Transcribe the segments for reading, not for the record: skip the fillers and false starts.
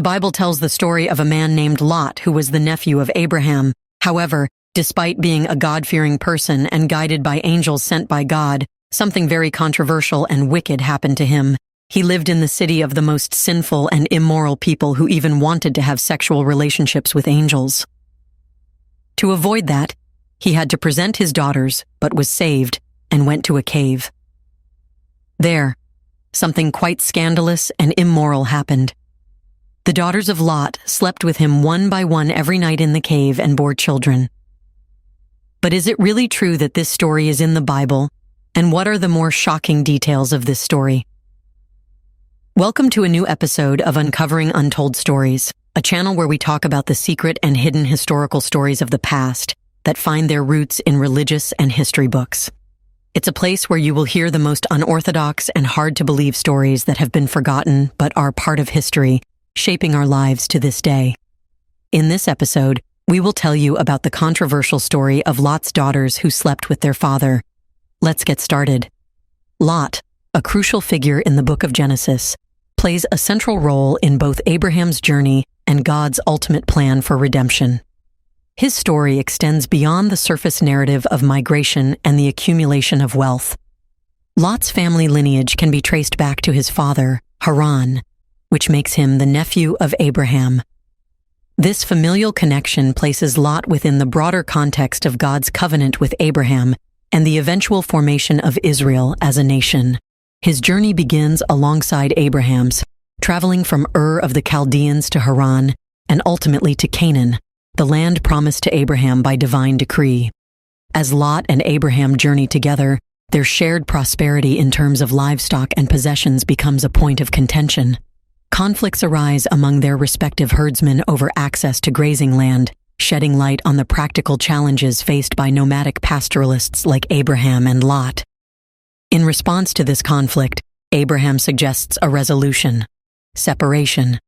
The Bible tells the story of a man named Lot who was the nephew of Abraham. However, despite being a God-fearing person and guided by angels sent by God, something very controversial and wicked happened to him. He lived in the city of the most sinful and immoral people who even wanted to have sexual relationships with angels. To avoid that, he had to present his daughters, but was saved and went to a cave. There, something quite scandalous and immoral happened. The daughters of Lot slept with him one by one every night in the cave and bore children. But is it really true that this story is in the Bible? And what are the more shocking details of this story? Welcome to a new episode of Uncovering Untold Stories, a channel where we talk about the secret and hidden historical stories of the past that find their roots in religious and history books. It's a place where you will hear the most unorthodox and hard-to-believe stories that have been forgotten but are part of history, shaping our lives to this day. In this episode, we will tell you about the controversial story of Lot's daughters who slept with their father. Let's get started. Lot, a crucial figure in the book of Genesis, plays a central role in both Abraham's journey and God's ultimate plan for redemption. His story extends beyond the surface narrative of migration and the accumulation of wealth. Lot's family lineage can be traced back to his father, Haran, which makes him the nephew of Abraham. This familial connection places Lot within the broader context of God's covenant with Abraham and the eventual formation of Israel as a nation. His journey begins alongside Abraham's, traveling from Ur of the Chaldeans to Haran and ultimately to Canaan, the land promised to Abraham by divine decree. As Lot and Abraham journey together, their shared prosperity in terms of livestock and possessions becomes a point of contention. Conflicts arise among their respective herdsmen over access to grazing land, shedding light on the practical challenges faced by nomadic pastoralists like Abraham and Lot. In response to this conflict, Abraham suggests a resolution: separation.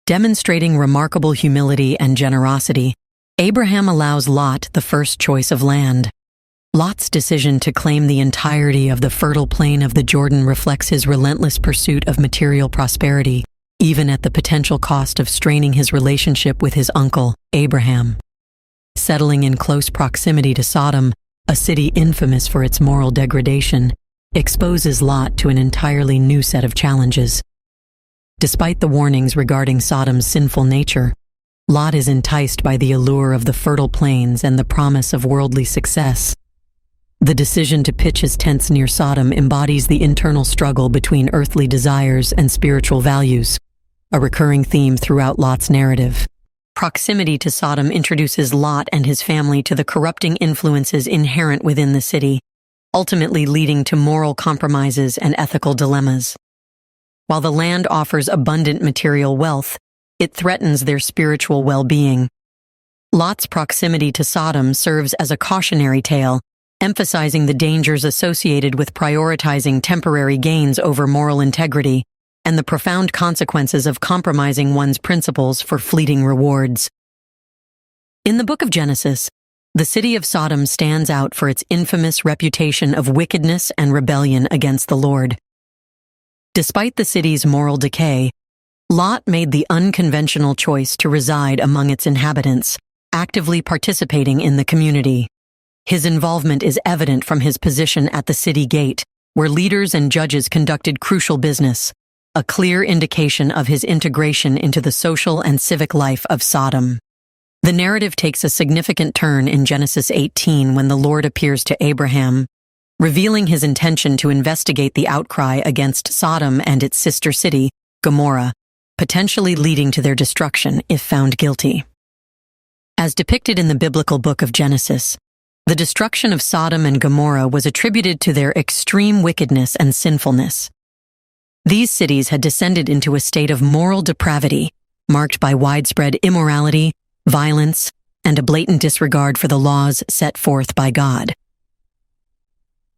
Demonstrating remarkable humility and generosity, Abraham allows Lot the first choice of land. Lot's decision to claim the entirety of the fertile plain of the Jordan reflects his relentless pursuit of material prosperity, even at the potential cost of straining his relationship with his uncle, Abraham. Settling in close proximity to Sodom, a city infamous for its moral degradation, exposes Lot to an entirely new set of challenges. Despite the warnings regarding Sodom's sinful nature, Lot is enticed by the allure of the fertile plains and the promise of worldly success. The decision to pitch his tents near Sodom embodies the internal struggle between earthly desires and spiritual values, a recurring theme throughout Lot's narrative. Proximity to Sodom introduces Lot and his family to the corrupting influences inherent within the city, ultimately leading to moral compromises and ethical dilemmas. While the land offers abundant material wealth, it threatens their spiritual well-being. Lot's proximity to Sodom serves as a cautionary tale, emphasizing the dangers associated with prioritizing temporary gains over moral integrity and the profound consequences of compromising one's principles for fleeting rewards. In the book of Genesis, the city of Sodom stands out for its infamous reputation of wickedness and rebellion against the Lord. Despite the city's moral decay, Lot made the unconventional choice to reside among its inhabitants, actively participating in the community. His involvement is evident from his position at the city gate, where leaders and judges conducted crucial business, a clear indication of his integration into the social and civic life of Sodom. The narrative takes a significant turn in Genesis 18 when the Lord appears to Abraham, revealing his intention to investigate the outcry against Sodom and its sister city, Gomorrah, potentially leading to their destruction if found guilty. As depicted in the biblical book of Genesis, the destruction of Sodom and Gomorrah was attributed to their extreme wickedness and sinfulness. These cities had descended into a state of moral depravity, marked by widespread immorality, violence, and a blatant disregard for the laws set forth by God.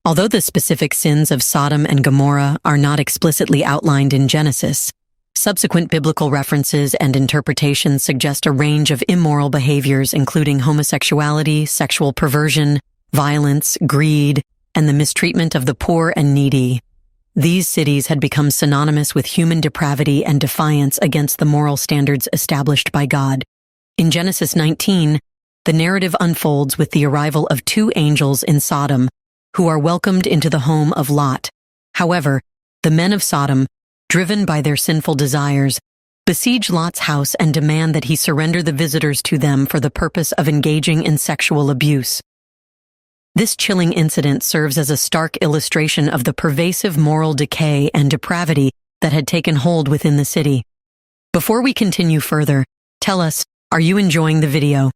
Although the specific sins of Sodom and Gomorrah are not explicitly outlined in Genesis, subsequent biblical references and interpretations suggest a range of immoral behaviors including homosexuality, sexual perversion, violence, greed, and the mistreatment of the poor and needy. these cities had become synonymous with human depravity and defiance against the moral standards established by God. In Genesis 19, the narrative unfolds with the arrival of two angels in Sodom, who are welcomed into the home of Lot. However, the men of Sodom, driven by their sinful desires, besiege Lot's house and demand that he surrender the visitors to them for the purpose of engaging in sexual abuse. This chilling incident serves as a stark illustration of the pervasive moral decay and depravity that had taken hold within the city. Before we continue further, tell us, are you enjoying the video?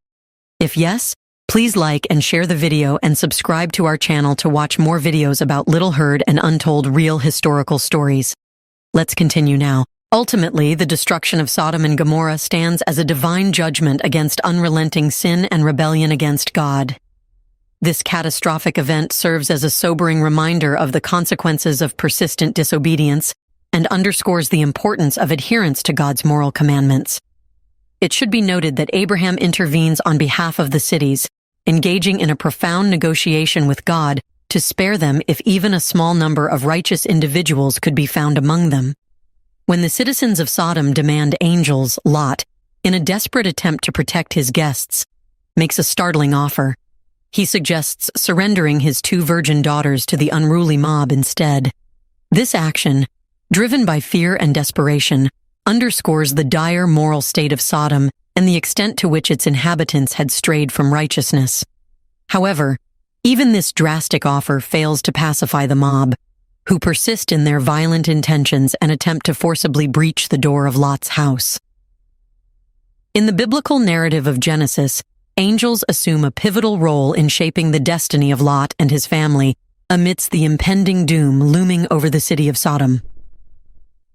If yes, please like and share the video and subscribe to our channel to watch more videos about little heard and untold real historical stories. Let's continue now. Ultimately, the destruction of Sodom and Gomorrah stands as a divine judgment against unrelenting sin and rebellion against God. This catastrophic event serves as a sobering reminder of the consequences of persistent disobedience and underscores the importance of adherence to God's moral commandments. It should be noted that Abraham intervenes on behalf of the cities, engaging in a profound negotiation with God to spare them if even a small number of righteous individuals could be found among them. When the citizens of Sodom demand angels, Lot, in a desperate attempt to protect his guests, makes a startling offer. He suggests surrendering his two virgin daughters to the unruly mob instead. This action, driven by fear and desperation, underscores the dire moral state of Sodom and the extent to which its inhabitants had strayed from righteousness. However, even this drastic offer fails to pacify the mob, who persist in their violent intentions and attempt to forcibly breach the door of Lot's house. In the biblical narrative of Genesis, angels assume a pivotal role in shaping the destiny of Lot and his family amidst the impending doom looming over the city of Sodom.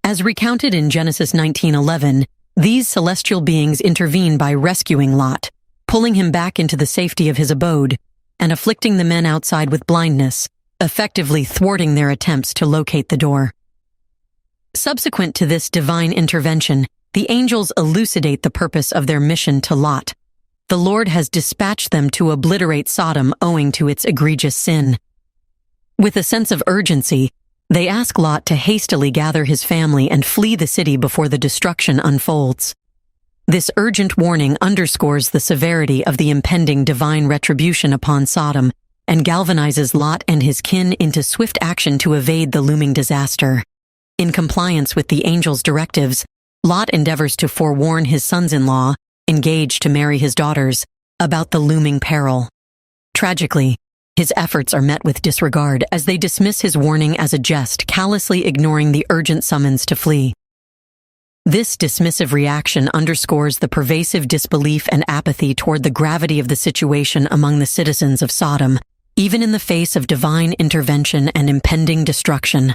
As recounted in Genesis 19:11, these celestial beings intervene by rescuing Lot, pulling him back into the safety of his abode, and afflicting the men outside with blindness, effectively thwarting their attempts to locate the door. Subsequent to this divine intervention, the angels elucidate the purpose of their mission to Lot. The Lord has dispatched them to obliterate Sodom owing to its egregious sin. With a sense of urgency, they ask Lot to hastily gather his family and flee the city before the destruction unfolds. This urgent warning underscores the severity of the impending divine retribution upon Sodom and galvanizes Lot and his kin into swift action to evade the looming disaster. In compliance with the angels' directives, Lot endeavors to forewarn his sons-in-law, engaged to marry his daughters, about the looming peril. Tragically, his efforts are met with disregard as they dismiss his warning as a jest, callously ignoring the urgent summons to flee. This dismissive reaction underscores the pervasive disbelief and apathy toward the gravity of the situation among the citizens of Sodom, even in the face of divine intervention and impending destruction.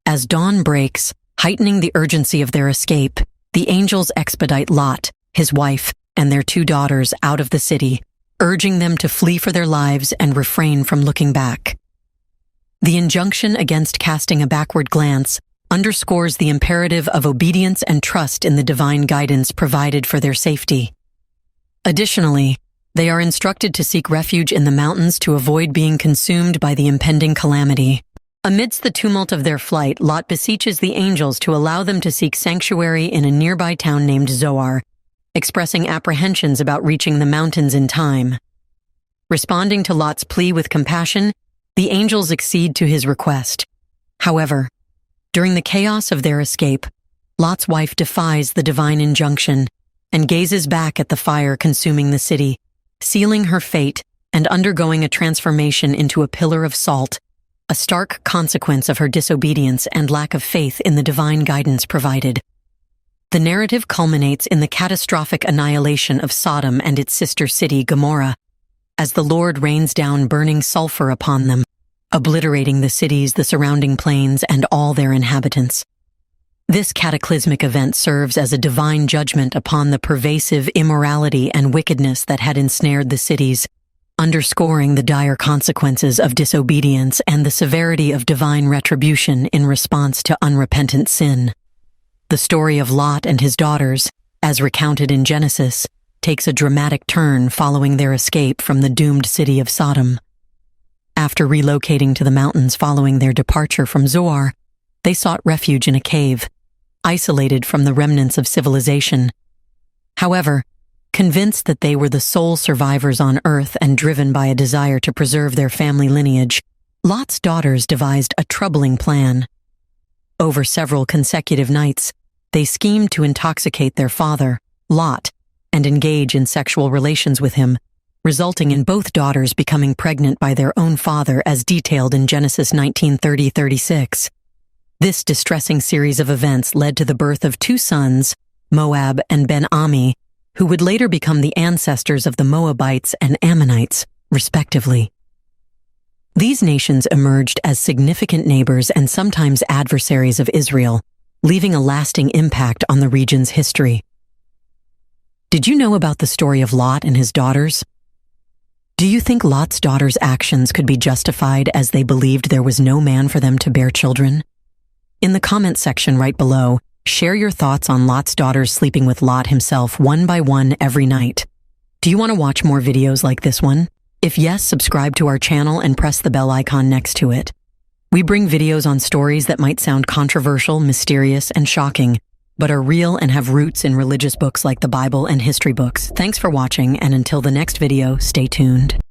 As dawn breaks, heightening the urgency of their escape, the angels expedite Lot, his wife, and their two daughters out of the city, urging them to flee for their lives and refrain from looking back. The injunction against casting a backward glance underscores the imperative of obedience and trust in the divine guidance provided for their safety. Additionally, they are instructed to seek refuge in the mountains to avoid being consumed by the impending calamity. Amidst the tumult of their flight, Lot beseeches the angels to allow them to seek sanctuary in a nearby town named Zoar, expressing apprehensions about reaching the mountains in time. Responding to Lot's plea with compassion, the angels accede to his request. However, during the chaos of their escape, Lot's wife defies the divine injunction and gazes back at the fire consuming the city, sealing her fate and undergoing a transformation into a pillar of salt, a stark consequence of her disobedience and lack of faith in the divine guidance provided. The narrative culminates in the catastrophic annihilation of Sodom and its sister city, Gomorrah, as the Lord rains down burning sulfur upon them, obliterating the cities, the surrounding plains, and all their inhabitants. This cataclysmic event serves as a divine judgment upon the pervasive immorality and wickedness that had ensnared the cities, underscoring the dire consequences of disobedience and the severity of divine retribution in response to unrepentant sin. The story of Lot and his daughters, as recounted in Genesis, takes a dramatic turn following their escape from the doomed city of Sodom. After relocating to the mountains following their departure from Zoar, they sought refuge in a cave, isolated from the remnants of civilization. However, convinced that they were the sole survivors on Earth and driven by a desire to preserve their family lineage, Lot's daughters devised a troubling plan. Over several consecutive nights, they schemed to intoxicate their father, Lot, and engage in sexual relations with him, resulting in both daughters becoming pregnant by their own father as detailed in Genesis 19:30-36. This distressing series of events led to the birth of two sons, Moab and Ben-Ami, who would later become the ancestors of the Moabites and Ammonites, respectively. These nations emerged as significant neighbors and sometimes adversaries of Israel, leaving a lasting impact on the region's history. Did you know about the story of Lot and his daughters? Do you think Lot's daughters' actions could be justified as they believed there was no man for them to bear children? In the comment section right below, share your thoughts on Lot's daughters sleeping with Lot himself one by one every night. Do you want to watch more videos like this one? If yes, subscribe to our channel and press the bell icon next to it. We bring videos on stories that might sound controversial, mysterious, and shocking, but are real and have roots in religious books like the Bible and history books. Thanks for watching, and until the next video, stay tuned.